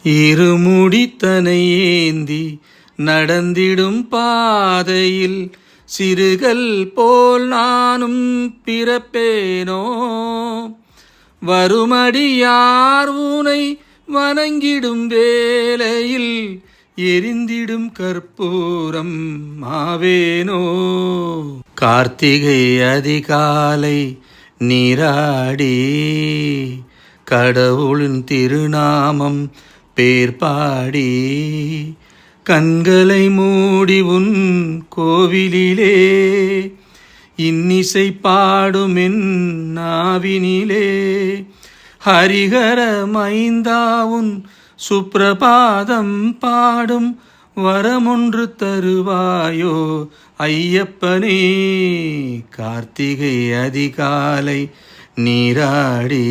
இருமுடித்தனை ஏந்தி நடந்திடும் பாதையில் சிறுகள் போல் நானும் பிறப்பேனோ. வருமடியார் உனை வணங்கிடும் வேளையில் எரிந்திடும் கற்பூரம் ஆவேனோ. கார்த்திகை அதிகாலை நீராடி கடவுளின் திருநாமம் பேர்பாடி கண்களை மூடி உன் கோவிலிலே இன்னிசை பாடும் என் நாவினிலே ஹரிஹர மைந்தாவுன் சுப்ரபாதம் பாடும் வரமொன்று தருவாயோ ஐயப்பனே. கார்த்திகை அதிகாலை நீராடி